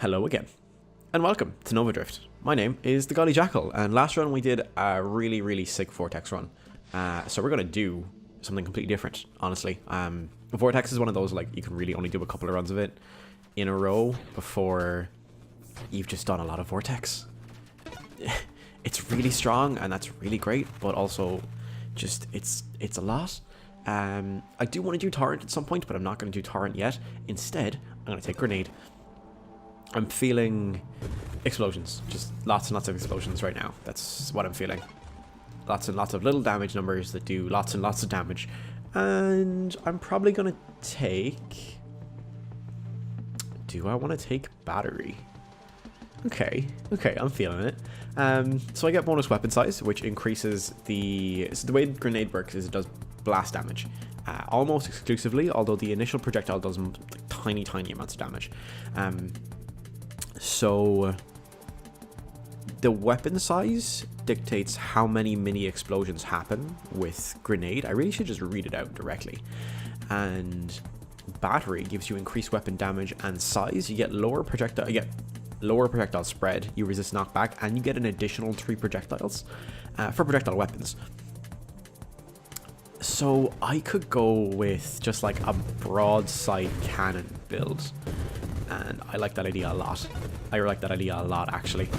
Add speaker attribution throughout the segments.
Speaker 1: Hello again, and welcome to Nova Drift. My name is the Gaudy Jackal, and last run we did a really sick Vortex run. So we're going to do something completely different, honestly. Vortex is one of those, like, you can really only do a couple of runs of it in a row before you've just done a lot of Vortex. It's really strong, and that's really great, but also just, it's a lot. I do want to do Torrent at some point, but I'm not going to do Torrent yet. Instead, I'm going to take Grenade. I'm feeling explosions. Just lots and lots of explosions right now. That's what I'm feeling. Lots and lots of little damage numbers that do lots and lots of damage. And I'm probably going to take... Do I want to take Battery? Okay, I'm feeling it. So I get bonus weapon size, which increases the... So the way Grenade works is it does blast damage. Almost exclusively, although the initial projectile does like, tiny amounts of damage. So the weapon size dictates how many mini explosions happen with Grenade. I really should just read it out directly. And Battery gives you increased weapon damage and size. You get lower projectile spread, you resist knockback, and you get an additional 3 projectiles for projectile weapons. So I could go with just like a broadside cannon build. And I like that idea a lot. I like that idea a lot, actually.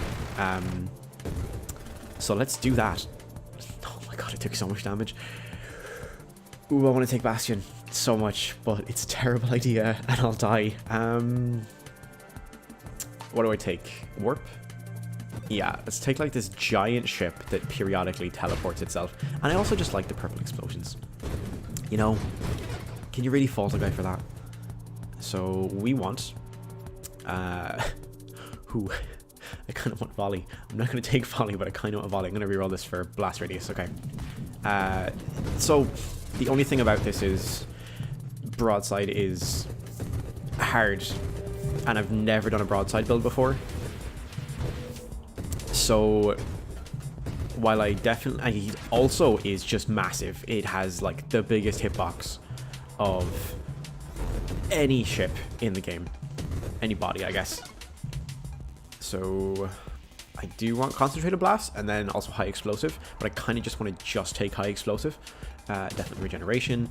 Speaker 1: So let's do that. Oh my god, it took so much damage. Ooh, I want to take Bastion so much, but it's a terrible idea, and I'll die. What do I take? Warp? Yeah, let's take like this giant ship that periodically teleports itself. And I also just like the purple explosions. You know, can you really fault a guy for that? So we want... I kind of want Volley. I'm not going to take Volley, but I kind of want Volley. I'm going to reroll this for Blast Radius. Okay. So the only thing about this is Broadside is hard, and I've never done a Broadside build before. So while I definitely... It also is just massive. It has like the biggest hitbox of any ship in the game. Any body, I guess. So I do want Concentrated Blast and then also High Explosive, but I kind of just want to just take High Explosive. Definitely Regeneration.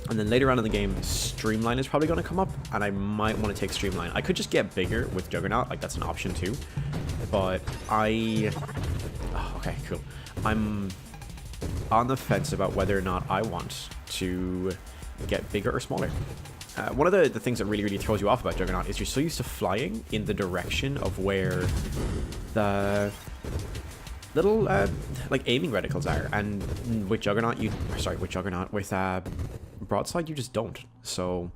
Speaker 1: And then later on in the game, Streamline is probably going to come up, and I might want to take Streamline. I could just get bigger with Juggernaut, like that's an option too. But I... Oh, okay, cool. I'm on the fence about whether or not I want to get bigger or smaller. One of the things that really throws you off about Juggernaut is you're so used to flying in the direction of where the little like aiming reticles are, and with Juggernaut with Broadside you just don't. So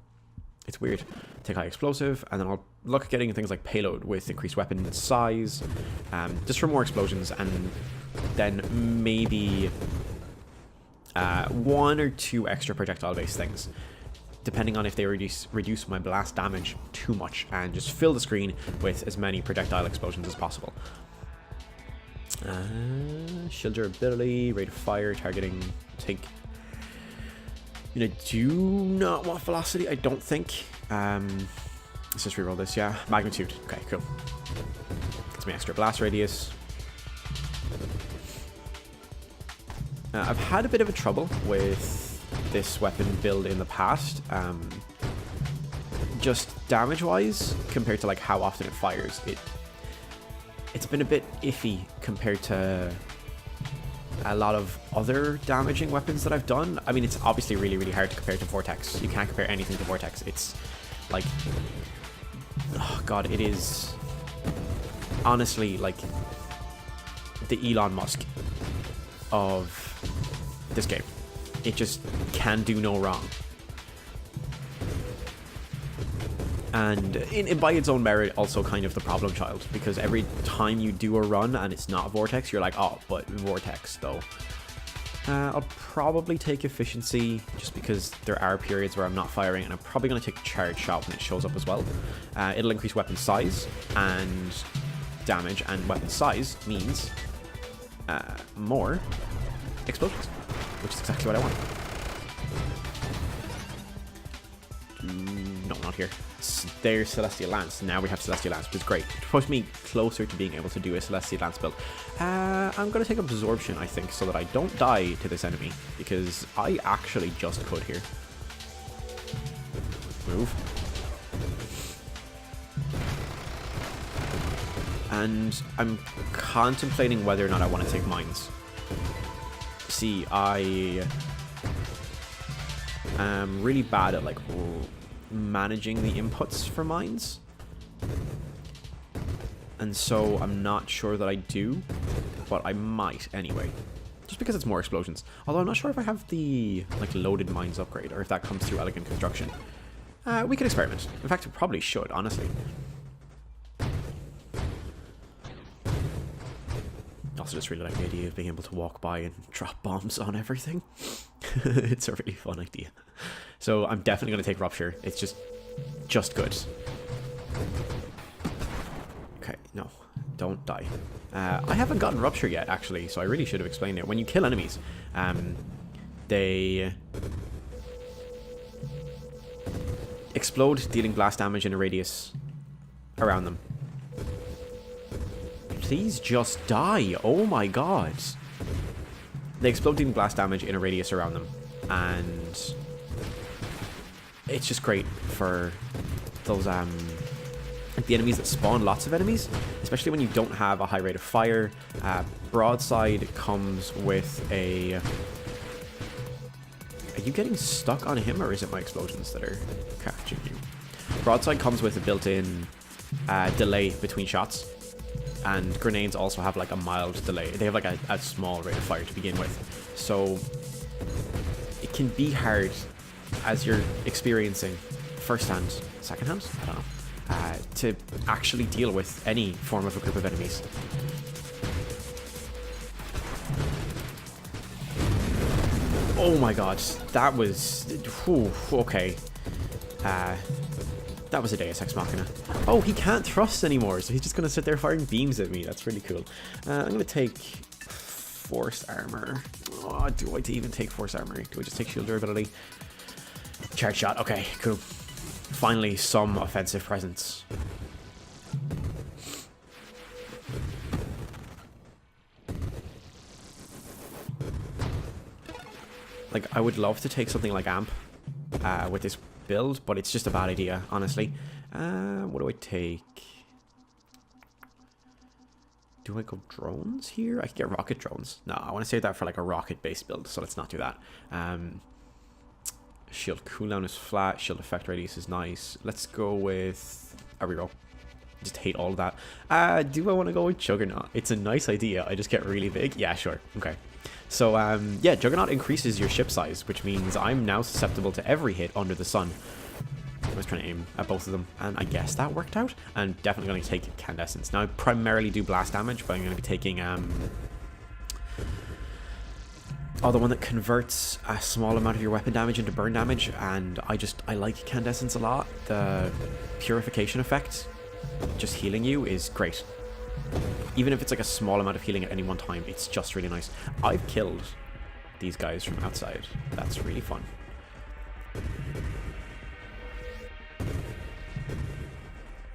Speaker 1: it's weird. Take High Explosive, and then I'll look at getting things like Payload with increased weapon size, just for more explosions, and then maybe 1 or 2 extra projectile based things, depending on if they reduce my blast damage too much, and just fill the screen with as many projectile explosions as possible. Shield durability, rate of fire, targeting, take... I do not want velocity, I don't think. Let's just reroll this, yeah. Magnitude, okay, cool. Gets me extra blast radius. I've had a bit of a trouble with this weapon build in the past, just damage wise compared to like how often it fires. It's been a bit iffy compared to a lot of other damaging weapons that I've done. I mean, it's obviously really hard to compare to Vortex. You can't compare anything to Vortex. It's like, oh god, it is honestly like the Elon Musk of this game. It just can do no wrong. And by its own merit, also kind of the problem child, because every time you do a run and it's not Vortex, you're like, oh, but Vortex though. I'll probably take Efficiency, just because there are periods where I'm not firing, and I'm probably going to take Charge Shot when it shows up as well. It'll increase weapon size and damage, and weapon size means more explosions, which is exactly what I want. no, not here. There's Celestial Lance. Now we have Celestial Lance, which is great. It puts me closer to being able to do a Celestial Lance build. I'm going to take Absorption, I think, so that I don't die to this enemy, because I actually just could here. Move. And I'm contemplating whether or not I want to take Mines. See, I am really bad at, like, managing the inputs for Mines. And so I'm not sure that I do, but I might anyway. Just because it's more explosions. Although I'm not sure if I have the, like, loaded Mines upgrade, or if that comes through Elegant Construction. We could experiment. In fact, it probably should, honestly. Also just really like the idea of being able to walk by and drop bombs on everything. It's a really fun idea. So I'm definitely going to take Rupture. It's just good. Okay, no. Don't die. I haven't gotten Rupture yet, actually, so I really should have explained it. When you kill enemies, they explode, dealing blast damage in a radius around them. Please just die. Oh my god. They explode, dealing blast damage in a radius around them. And it's just great for those the enemies that spawn lots of enemies, especially when you don't have a high rate of fire. Broadside comes with a... Are you getting stuck on him, or is it my explosions that are catching you? Broadside comes with a built-in delay between shots. And grenades also have like a mild delay. They have like a small rate of fire to begin with. So it can be hard as you're experiencing firsthand, secondhand, I don't know, to actually deal with any form of a group of enemies. Oh my god, that was... Whew, okay. That was a Deus Ex Machina. Oh, he can't thrust anymore, so he's just going to sit there firing beams at me. That's really cool. I'm going to take Force Armor. Oh, do I even take Force Armor? Do I just take Shield Durability? Charge Shot. Okay, cool. Finally, some offensive presence. Like, I would love to take something like Amp with this build, but it's just a bad idea, honestly. What do I take? Do I go drones here? I could get rocket drones. No, I want to save that for like a rocket based build, so let's not do that. Shield cooldown is flat, shield effect radius is nice. Let's go with a reroll. Just hate all of that. Do I want to go with Juggernaut? It's a nice idea. I just get really big. Yeah, sure. Okay. So, yeah, Juggernaut increases your ship size, which means I'm now susceptible to every hit under the sun. I was trying to aim at both of them, and I guess that worked out. I'm definitely going to take Candescence. Now, I primarily do blast damage, but I'm going to be taking, the one that converts a small amount of your weapon damage into burn damage, and I like Candescence a lot. The purification effect, just healing you, is great. Even if it's like a small amount of healing at any one time, it's just really nice. I've killed these guys from outside. That's really fun.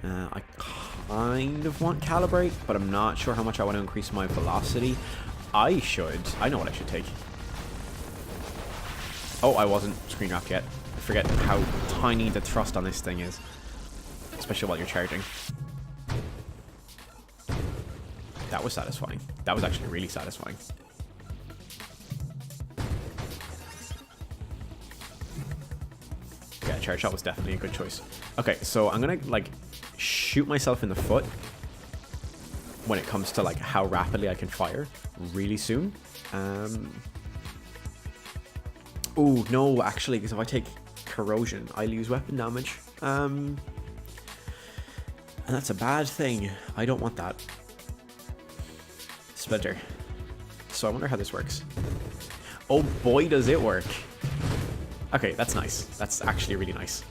Speaker 1: I kind of want Calibrate, but I'm not sure how much I want to increase my velocity. I know what I should take. Oh, I wasn't screen wrapped yet. I forget how tiny the thrust on this thing is, especially while you're charging. That was satisfying. That was actually really satisfying. Yeah, charge shot was definitely a good choice. Okay, so I'm gonna like shoot myself in the foot when it comes to like how rapidly I can fire really soon. Oh no, actually, because if I take corrosion, I lose weapon damage. And that's a bad thing. I don't want that. Splinter. So I wonder how this works. Oh boy, does it work. Okay, that's nice. That's actually really nice.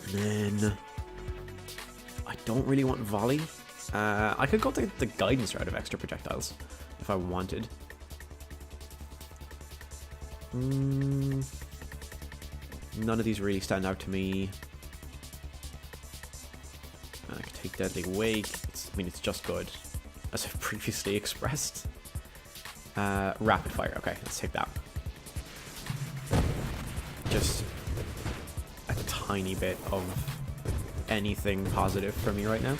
Speaker 1: And then I don't really want volley. I could go the guidance route of extra projectiles if I wanted. None of these really stand out to me. I can take Deadly Wake. I mean, it's just good, as I've previously expressed. Rapid Fire. Okay, let's take that. Just a tiny bit of anything positive for me right now.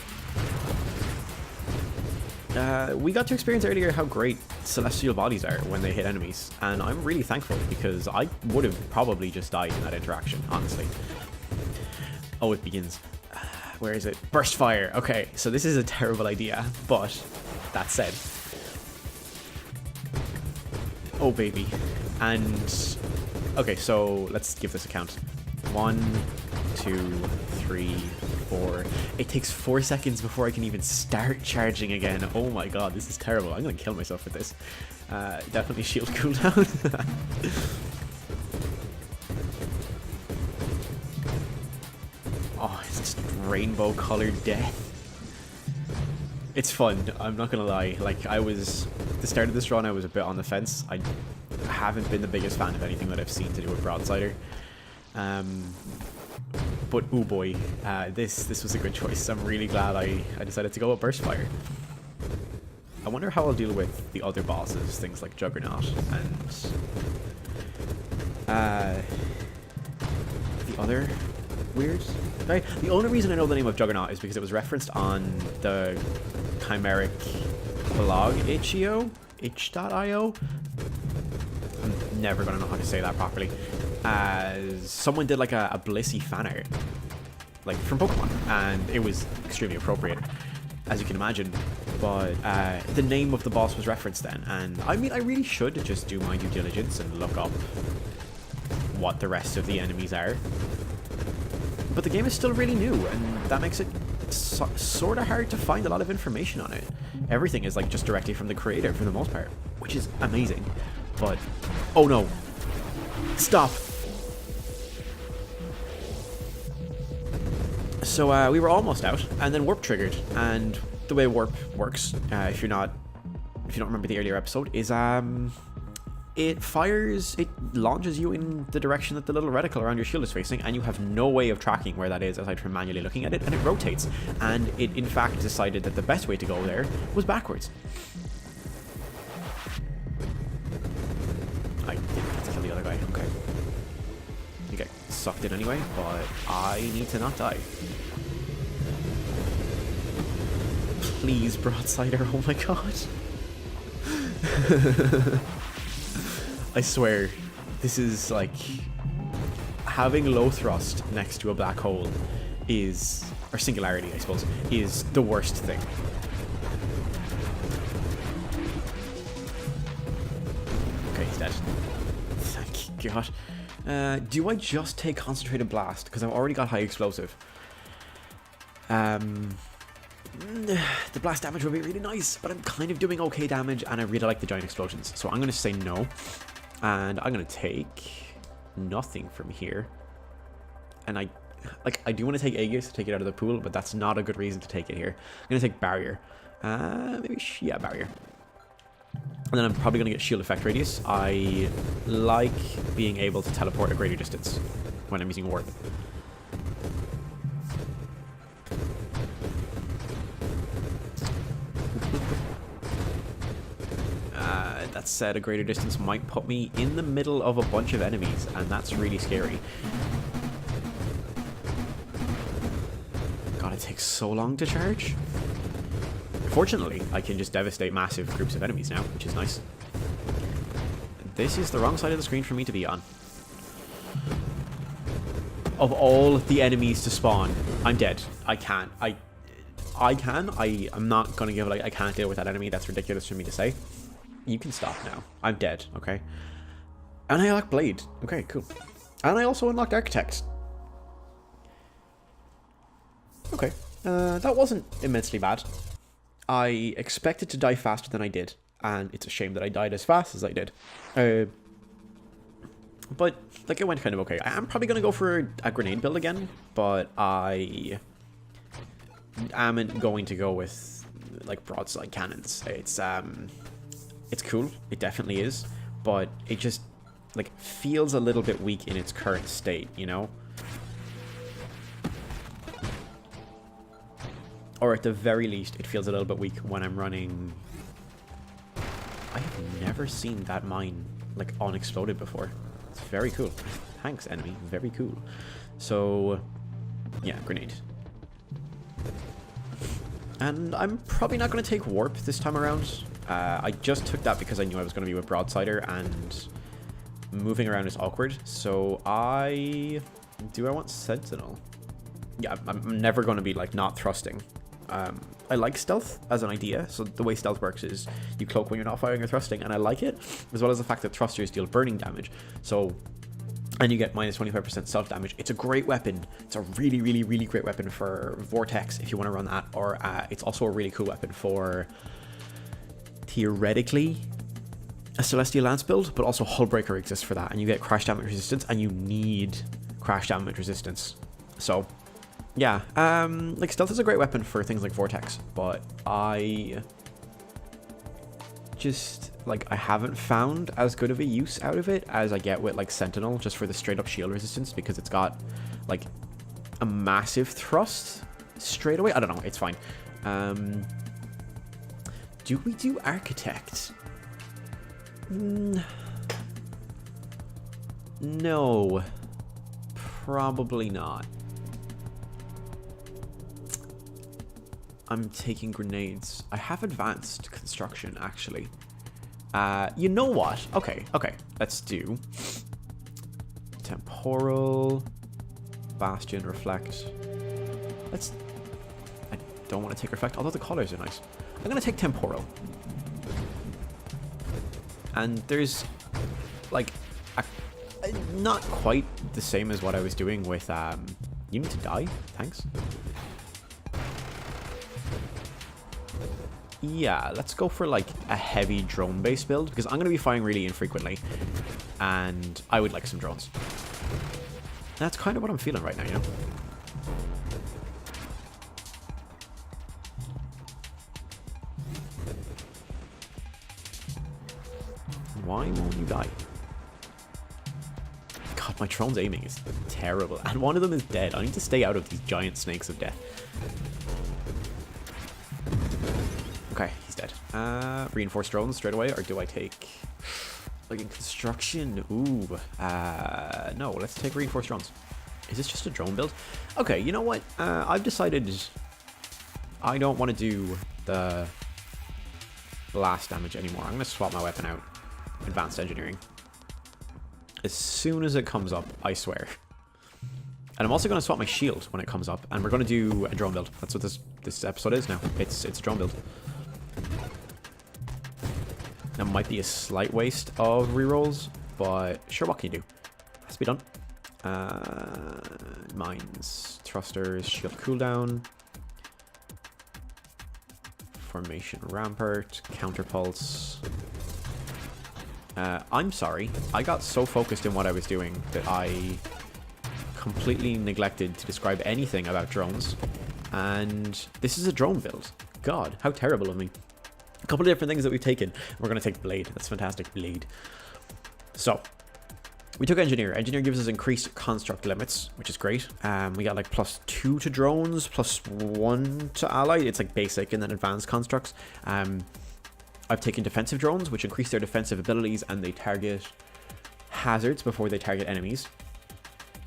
Speaker 1: We got to experience earlier how great celestial bodies are when they hit enemies, and I'm really thankful because I would have probably just died in that interaction, honestly. Oh, it begins. Where is it? Burst Fire. Okay, so this is a terrible idea, but that said. Oh, baby. And, okay, so let's give this a count. 1, 2, 3, 4. It takes 4 seconds before I can even start charging again. Oh my god, this is terrible. I'm gonna kill myself with this. Definitely shield cooldown. Oh, it's just rainbow colored death. It's fun, I'm not gonna lie. Like, the start of this run, I was a bit on the fence. I haven't been the biggest fan of anything that I've seen to do with Broadsider. But oh boy, this was a good choice. I'm really glad I decided to go with Burst Fire. I wonder how I'll deal with the other bosses, things like Juggernaut and the other weird guy. The only reason I know the name of Juggernaut is because it was referenced on the Chimeric blog itch.io. I'm never gonna know how to say that properly. Someone did like a Blissey fan art, like from Pokemon, and it was extremely appropriate, as you can imagine. But the name of the boss was referenced then, and I mean, I really should just do my due diligence and look up what the rest of the enemies are. But the game is still really new, and that makes it sort of hard to find a lot of information on it. Everything is like just directly from the creator for the most part, which is amazing. But oh no, stop. So we were almost out, and then warp triggered. And the way warp works, if you don't remember the earlier episode, is it launches you in the direction that the little reticle around your shield is facing, and you have no way of tracking where that is aside from manually looking at it, and it rotates. And it in fact decided that the best way to go there was backwards. I didn't get to kill the other guy. Okay. You get sucked in anyway, but I need to not die. Please, Broadsider. Oh my god. I swear, this is like having low thrust next to a black hole is, or singularity, I suppose, is the worst thing. Okay, he's dead. Thank God. Do I just take Concentrated Blast? Because I've already got high explosive. The blast damage would be really nice, but I'm kind of doing okay damage, and I really like the giant explosions. So I'm going to say no. And I'm going to take nothing from here. And I do want to take Aegis to take it out of the pool, but that's not a good reason to take it here. I'm going to take Barrier. Yeah, Barrier. And then I'm probably going to get Shield Effect Radius. I like being able to teleport a greater distance when I'm using Warp. That said, a greater distance might put me in the middle of a bunch of enemies, and that's really scary. God, it takes so long to charge. Fortunately, I can just devastate massive groups of enemies now, which is nice. This is the wrong side of the screen for me to be on. Of all the enemies to spawn, I'm dead. I can't. I'm not gonna give like I can't deal with that enemy. That's ridiculous for me to say. You can stop now. I'm dead, okay? And I unlocked Blade. Okay, cool. And I also unlocked Architect. Okay. That wasn't immensely bad. I expected to die faster than I did, and it's a shame that I died as fast as I did. But, like, it went kind of okay. I am probably going to go for a grenade build again, but I am going to go with, like, broadside cannons. It's cool. It definitely is. But it just, like, feels a little bit weak in its current state, you know? Or at the very least, it feels a little bit weak when I'm running... I have never seen that mine, like, unexploded before. It's very cool. Thanks, enemy. Very cool. So, yeah, grenade. And I'm probably not going to take warp this time around. I just took that because I knew I was going to be with Broadsider, and moving around is awkward. So do I want Sentinel? Yeah, I'm never going to be, like, not thrusting. I like stealth as an idea. So the way stealth works is you cloak when you're not firing or thrusting, and I like it, as well as the fact that thrusters deal burning damage. So, and you get minus 25% self damage. It's a great weapon. It's a really, really, really great weapon for Vortex if you want to run that. Or it's also a really cool weapon for, theoretically, a Celestial Lance build, but also Hullbreaker exists for that. And you get crash damage resistance, and you need crash damage resistance. So, yeah, like, stealth is a great weapon for things like Vortex, but I just, like, I haven't found as good of a use out of it as I get with, like, Sentinel, just for the straight up shield resistance, because it's got, like, a massive thrust straight away. I don't know, it's fine. Do we do Architect? No, probably not. I'm taking grenades. I have advanced construction, actually. You know what? Okay, let's do temporal, bastion, reflect. I don't want to take reflect, although the colors are nice. I'm gonna take temporal. And there's, like, not quite the same as what I was doing with, you need to die, thanks. Yeah, let's go for, like, a heavy drone-based build, because I'm going to be firing really infrequently, and I would like some drones. That's kind of what I'm feeling right now, you know? Why won't you die? God, my drone's aiming is terrible, and one of them is dead. I need to stay out of these giant snakes of death. Okay, he's dead. Reinforced drones straight away, or do I take, like, in construction? Ooh, no, let's take reinforced drones. Is this just a drone build? Okay, you know what? I've decided I don't want to do the blast damage anymore. I'm going to swap my weapon out. Advanced engineering. As soon as it comes up, I swear. And I'm also going to swap my shield when it comes up, and we're going to do a drone build. That's what this episode is now. It's a drone build. That might be a slight waste of rerolls, but sure, what can you do? Has to be done. Mines, thrusters, shield cooldown, formation rampart, counterpulse. I'm sorry, I got so focused in what I was doing that I completely neglected to describe anything about drones, and this is a drone build. God, how terrible of me. A couple of different things that we've taken. We're going to take Blade. That's fantastic. Blade. So, we took Engineer. Engineer gives us increased construct limits, which is great. We got like +2 to drones, +1 to allied. It's like basic and then advanced constructs. I've taken defensive drones, which increase their defensive abilities, and they target hazards before they target enemies.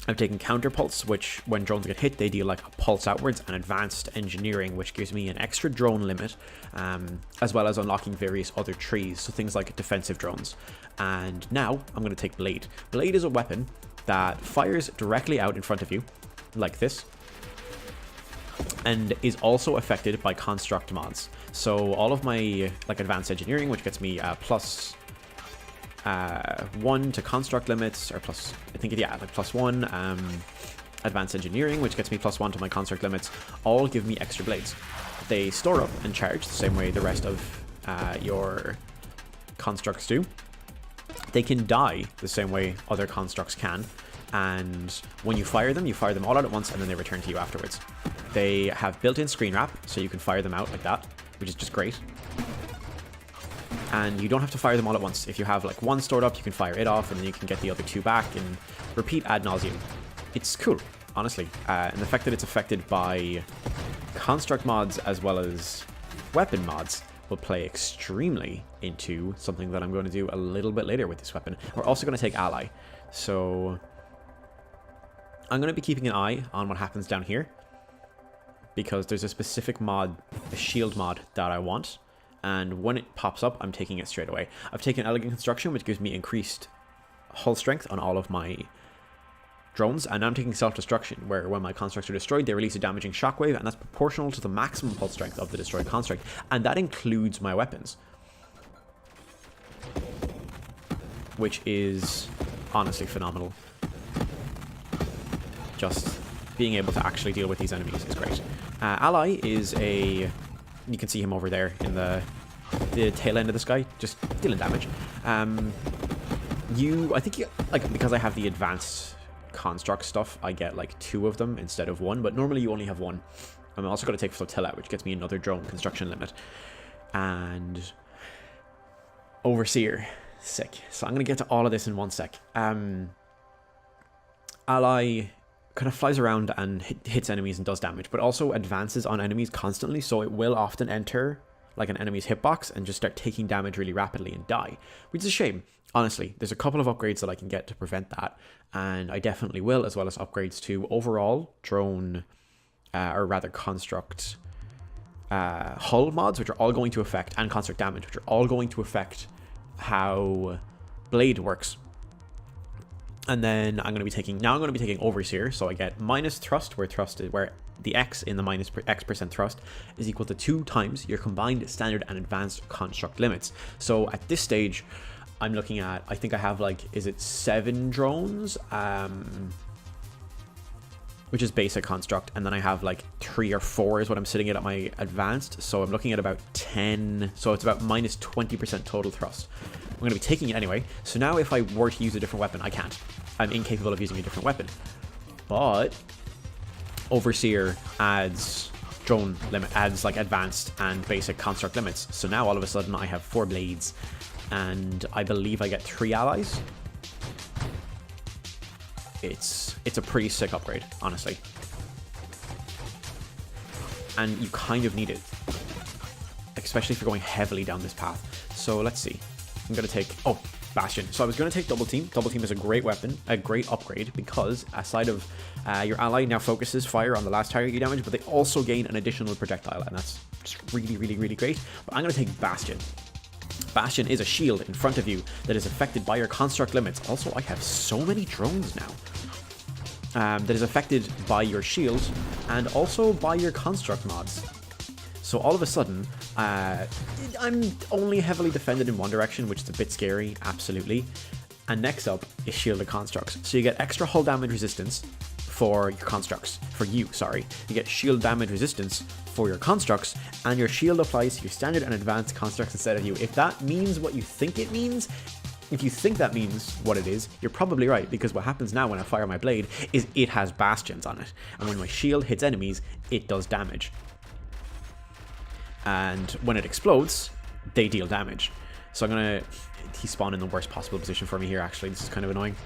Speaker 1: I've taken Counterpulse, which when drones get hit, they deal like a pulse outwards, and Advanced Engineering, which gives me an extra drone limit, as well as unlocking various other trees, so things like defensive drones. And now I'm going to take Blade. Blade is a weapon that fires directly out in front of you, like this, and is also affected by construct mods. So all of my like Advanced Engineering, which gets me +1 to construct limits, or plus, I think, yeah, like +1. Advanced Engineering, which gets me +1 to my construct limits, all give me extra blades. They store up and charge the same way the rest of your constructs do. They can die the same way other constructs can, and when you fire them all out at once, and then they return to you afterwards. They have built-in screen wrap, so you can fire them out like that, which is just great. and you don't have to fire them all at once. If you have like one stored up, you can fire it off, and then you can get the other two back, and repeat ad nauseum. It's cool, honestly, and the fact that it's affected by construct mods as well as weapon mods will play extremely into something that I'm going to do a little bit later with this weapon. We're also going to take ally, so I'm going to be keeping an eye on what happens down here, because there's a specific mod, a shield mod, that I want, and when it pops up, I'm taking it straight away. I've taken Elegant Construction, which gives me increased hull strength on all of my drones, and I'm taking Self-Destruction, where when my constructs are destroyed, they release a damaging shockwave, and that's proportional to the maximum hull strength of the destroyed construct, and that includes my weapons, which is honestly phenomenal. Just being able to actually deal with these enemies is great. Ally is a... You can see him over there in the tail end of this guy, just dealing damage. I think you, like, because I have the advanced construct stuff, I get like 2 of them instead of 1, but normally you only have 1. I'm also going to take Flotilla, which gets me another drone construction limit. And Overseer, sick. So I'm going to get to all of this in one sec. Ally kind of flies around and hits enemies and does damage, but also advances on enemies constantly, so it will often enter like an enemy's hitbox and just start taking damage really rapidly and die, which is a shame. Honestly, there's a couple of upgrades that I can get to prevent that, and I definitely will, as well as upgrades to overall drone, or rather construct hull mods, which are all going to affect, and construct damage, which are all going to affect how blade works. And then I'm going to be taking Overseer, so I get minus thrust, where the X in the minus X% thrust is equal to 2 times your combined standard and advanced construct limits. So at this stage, I'm looking at, I think I have like, is it 7 drones? Which is basic construct, and then I have like 3 or 4 is what I'm sitting at my advanced, so I'm looking at about 10, so it's about minus 20% total thrust. I'm going to be taking it anyway, so now if I were to use a different weapon, I can't. I'm incapable of using a different weapon. But Overseer adds drone limit, adds like advanced and basic construct limits, so now all of a sudden I have 4 blades, and I believe I get 3 allies. It's a pretty sick upgrade, honestly. And you kind of need it, especially if you're going heavily down this path. So let's see. I'm going to take... Oh, Bastion. So I was going to take Double Team. Double Team is a great weapon, a great upgrade, because aside of your ally now focuses fire on the last target you damage, but they also gain an additional projectile, and that's just really, really, really great. But I'm going to take Bastion. Bastion is a shield in front of you that is affected by your construct limits. Also, I have so many drones now. That is affected by your shield and also by your construct mods. So all of a sudden, I'm only heavily defended in one direction, which is a bit scary, absolutely. And next up is shielded constructs. So you get extra hull damage resistance for your constructs, You get shield damage resistance for your constructs, and your shield applies to your standard and advanced constructs instead of you. If that means what you think it means, if you think that means what it is, you're probably right, because what happens now when I fire my blade is it has bastions on it, and when my shield hits enemies, it does damage. And when it explodes, they deal damage. So I'm gonna... He spawned in the worst possible position for me here, actually. This is kind of annoying.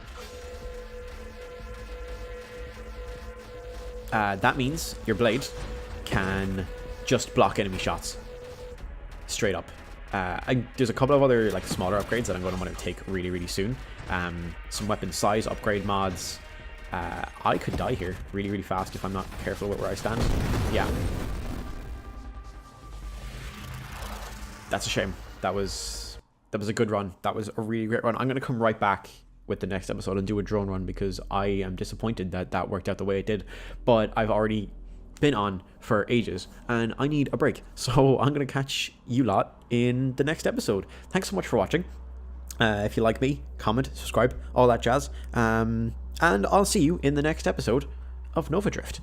Speaker 1: That means your blade can just block enemy shots. Straight up. There's a couple of other like smaller upgrades that I'm going to want to take really, really soon. Some weapon size upgrade mods. I could die here really, really fast if I'm not careful with where I stand. Yeah. That's a shame. That was a good run. That was a really great run. I'm going to come right back with the next episode and do a drone run, because I am disappointed that that worked out the way it did. But I've already been on for ages and I need a break. So I'm going to catch you lot in the next episode. Thanks so much for watching. If you like me, comment, subscribe, all that jazz. And I'll see you in the next episode of Nova Drift.